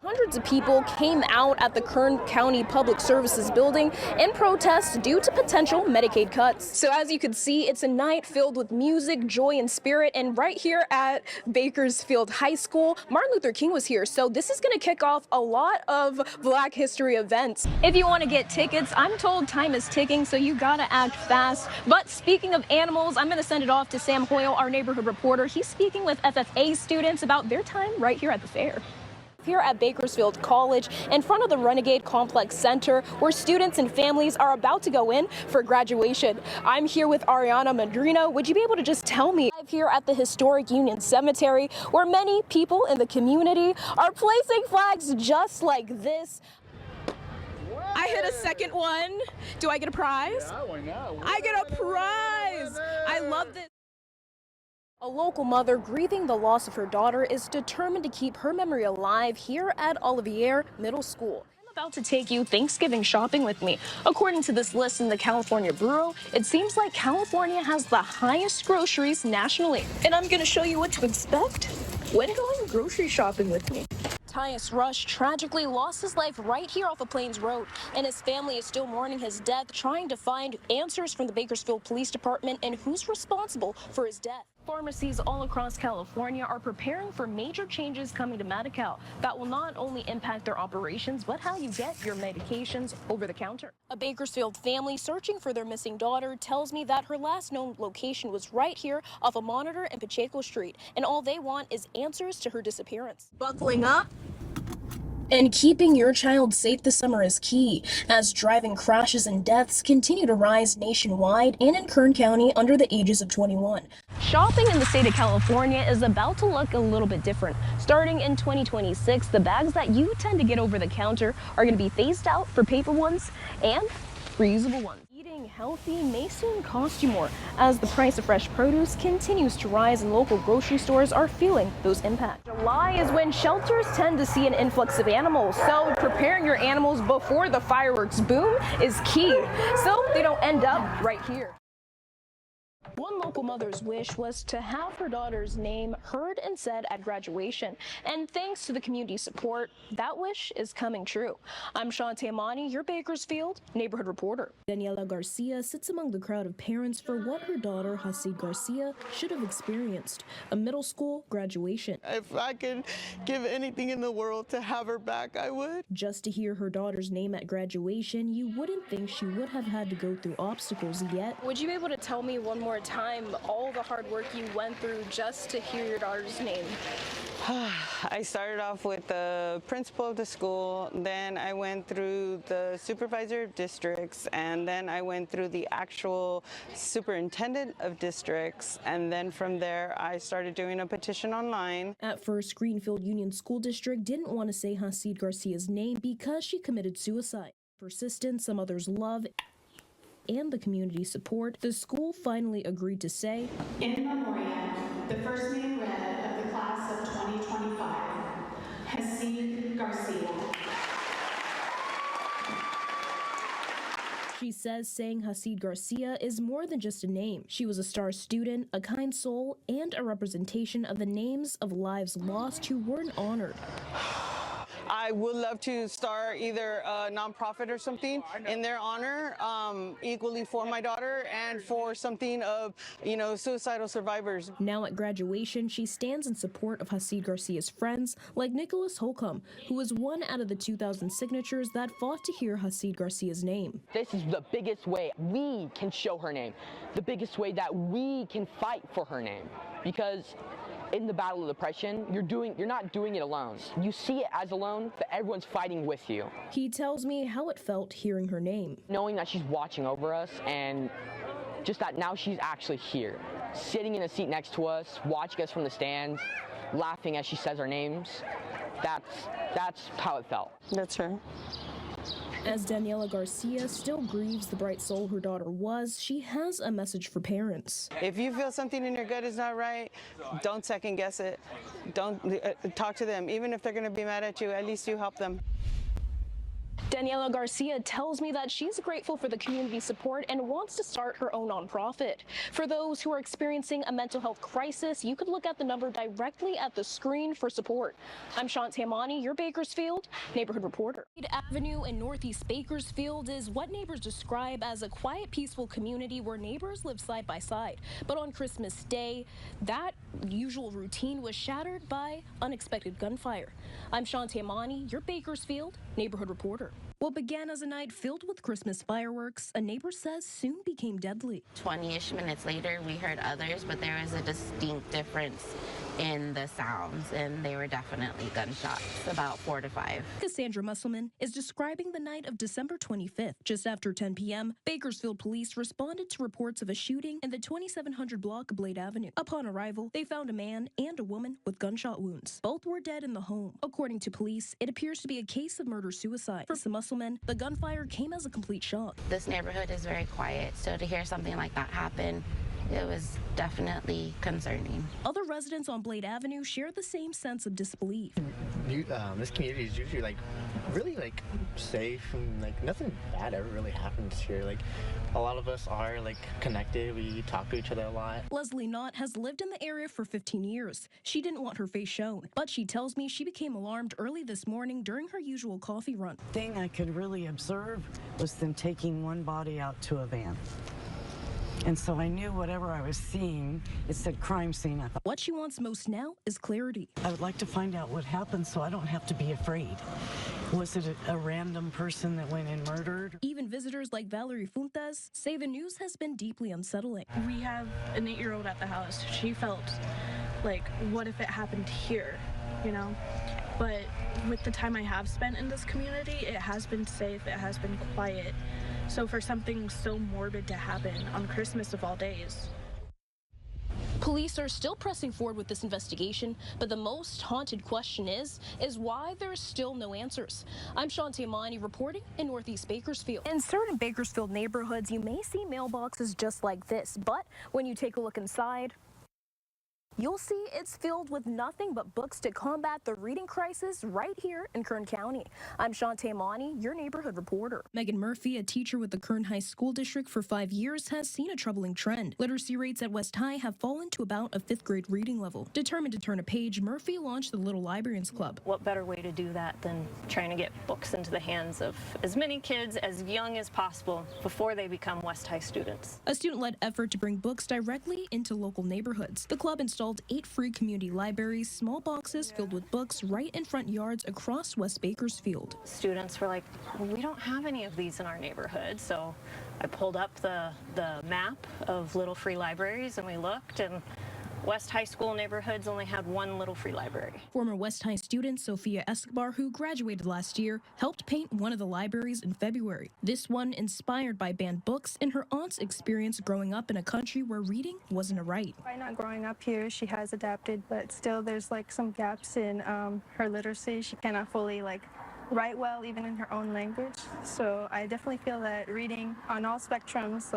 Hundreds of people came out at the Kern County Public Services building in protest due to potential Medicaid cuts. So as you can see, it's a night filled with music, joy, and spirit. And right here at Bakersfield High School, Martin Luther King was here. So this is going to kick off a lot of Black History events. If you want to get tickets, I'm told time is ticking, so you got to act fast. But speaking of animals, I'm going to send it off to Sam Hoyle, our neighborhood reporter. He's speaking with FFA students about their time right here at the fair. Here at Bakersfield College, in front of the Renegade Complex Center, where students and families are about to go in for graduation. I'm here with Ariana Madrina. Would you be able to just tell me? I'm here at the historic Union Cemetery, where many people in the community are placing flags just like this. I hit a second one. Do I get a prize? Yeah, why not? I get a prize. I love this. A local mother grieving the loss of her daughter is determined to keep her memory alive here at Olivier Middle School. I'm about to take you Thanksgiving shopping with me. According to this list in the California Bureau, it seems like California has the highest groceries nationally. And I'm going to show you what to expect when going grocery shopping with me. Tyus Rush tragically lost his life right here off of Plains Road, and his family is still mourning his death, trying to find answers from the Bakersfield Police Department and who's responsible for his death. Pharmacies all across California are preparing for major changes coming to Medi-Cal that will not only impact their operations, but how you get your medications over the counter. A Bakersfield family searching for their missing daughter tells me that her last known location was right here off of Monitor and Pacheco Street, and all they want is answers to her disappearance. Buckling up. And keeping your child safe this summer is key, as driving crashes and deaths continue to rise nationwide and in Kern County under the ages of 21. Shopping in the state of California is about to look a little bit different. Starting in 2026, the bags that you tend to get over the counter are going to be phased out for paper ones and reusable ones. Eating healthy may soon cost you more, as the price of fresh produce continues to rise and local grocery stores are feeling those impacts. July is when shelters tend to see an influx of animals, so preparing your animals before the fireworks boom is key, so they don't end up right here. One local mother's wish was to have her daughter's name heard and said at graduation, and thanks to the community support, that wish is coming true. I'm Chantaye Imani, your Bakersfield neighborhood reporter. Daniela Garcia sits among the crowd of parents for what her daughter, Hasid Garcia, should have experienced, a middle school graduation. If I could give anything in the world to have her back, I would. Just to hear her daughter's name at graduation, you wouldn't think she would have had to go through obstacles yet. Would you be able to tell me one more time all the hard work you went through just to hear your daughter's name? I started off with the principal of the school, then I went through the supervisor of districts, and then I went through the actual superintendent of districts, and then from there I started doing a petition online. At first, Greenfield Union School District didn't want to say Hasid Garcia's name because she committed suicide. Persistence, some others' love, and the community support, the school finally agreed to say, in memoriam, the first name read of the class of 2025, Hasid Garcia. She says saying Hasid Garcia is more than just a name. She was a star student, a kind soul, and a representation of the names of lives lost who weren't honored. I would love to start either a nonprofit or something in their honor, equally for my daughter and for something of, suicidal survivors. Now at graduation, she stands in support of Hasid Garcia's friends like Nicholas Holcomb, who was one out of the 2,000 signatures that fought to hear Hasid Garcia's name. This is the biggest way we can show her name, the biggest way that we can fight for her name, because in the battle of depression, you're not doing it alone. You see it as alone, but everyone's fighting with you. He tells me how it felt hearing her name. Knowing that she's watching over us, and just that now she's actually here, sitting in a seat next to us, watching us from the stands, laughing as she says our names. That's how it felt. That's her. As Daniela Garcia still grieves the bright soul her daughter was, she has a message for parents. If you feel something in your gut is not right, don't second guess it. Don't talk to them. Even if they're going to be mad at you, at least you help them. Daniela Garcia tells me that she's grateful for the community support and wants to start her own nonprofit. For those who are experiencing a mental health crisis, you could look at the number directly at the screen for support. I'm Chantaye Imani, your Bakersfield neighborhood reporter. Avenue in Northeast Bakersfield is what neighbors describe as a quiet, peaceful community where neighbors live side by side. But on Christmas Day, that usual routine was shattered by unexpected gunfire. I'm Chantaye Imani, your Bakersfield neighborhood reporter. What began as a night filled with Christmas fireworks, a neighbor says soon became deadly. 20-ish minutes later, we heard others, but there was a distinct difference in the sounds, and they were definitely gunshots, about 4 to 5. Cassandra Musselman is describing the night of December 25th. Just after 10 p.m., Bakersfield police responded to reports of a shooting in the 2700 block of Blade Avenue. Upon arrival, they found a man and a woman with gunshot wounds. Both were dead in the home. According to police, it appears to be a case of murder-suicide. For some Musselman, the gunfire came as a complete shock. This neighborhood is very quiet, so to hear something like that happen, it was definitely concerning. Other residents on Blade Avenue share the same sense of disbelief. This community is usually really safe, and nothing bad ever really happens here. A lot of us are connected. We talk to each other a lot. Leslie Knott has lived in the area for 15 years. She didn't want her face shown, but she tells me she became alarmed early this morning during her usual coffee run. The thing I could really observe was them taking one body out to a van. And so I knew whatever I was seeing, it said crime scene. I thought, what she wants most now is clarity. I would like to find out what happened so I don't have to be afraid. Was it a random person that went and murdered? Even visitors like Valerie Fuentes say the news has been deeply unsettling. We have an 8-year-old at the house. She felt like, what if it happened here, you know? But with the time I have spent in this community, it has been safe, it has been quiet. So for something so morbid to happen on Christmas of all days. Police are still pressing forward with this investigation, but the most haunted question is why there's still no answers. I'm Chantaye Imani reporting in Northeast Bakersfield. In certain Bakersfield neighborhoods, you may see mailboxes just like this, but when you take a look inside, you'll see it's filled with nothing but books to combat the reading crisis right here in Kern County. I'm Chantaye Imani, your neighborhood reporter. Megan Murphy, a teacher with the Kern High School District for 5 years, has seen a troubling trend. Literacy rates at West High have fallen to about a 5th grade reading level. Determined to turn a page, Murphy launched the Little Librarians Club. What better way to do that than trying to get books into the hands of as many kids as young as possible before they become West High students? A student-led effort to bring books directly into local neighborhoods. The club installed 8 free community libraries, small boxes filled with books right in front yards across West Bakersfield. Students were like, we don't have any of these in our neighborhood, so I pulled up the map of little free libraries and we looked, and West High School neighborhoods only had 1 little free library. Former West High student Sophia Escobar, who graduated last year, helped paint one of the libraries in February. This one inspired by banned books and her aunt's experience growing up in a country where reading wasn't a right. By not growing up here, she has adapted, but still there's some gaps in her literacy. She cannot fully write well, even in her own language. So I definitely feel that reading on all spectrums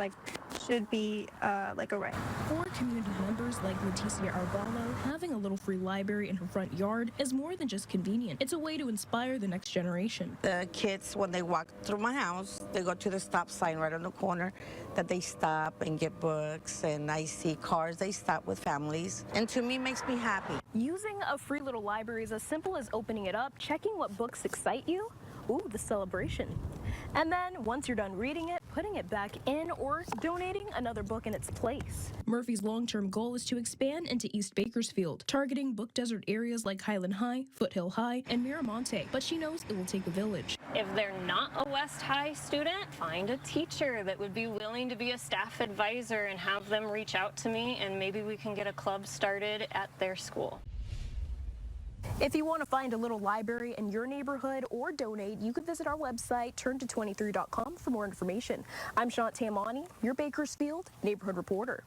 should be a right. For community members like Leticia Arvalo, having a little free library in her front yard is more than just convenient. It's a way to inspire the next generation. The kids, when they walk through my house, they go to the stop sign right on the corner, that they stop and get books, and I see cars, they stop with families, and to me makes me happy. Using a free little library is as simple as opening it up, checking what books excite you, ooh, the celebration. And then once you're done reading it, putting it back in or donating another book in its place. Murphy's long-term goal is to expand into East Bakersfield, targeting book desert areas like Highland High, Foothill High, and Miramonte, but she knows it will take a village. If they're not a West High student, find a teacher that would be willing to be a staff advisor and have them reach out to me, and maybe we can get a club started at their school. If you want to find a little library in your neighborhood or donate, you can visit our website, turnto23.com, for more information. I'm Chantaye Imani, your Bakersfield neighborhood reporter.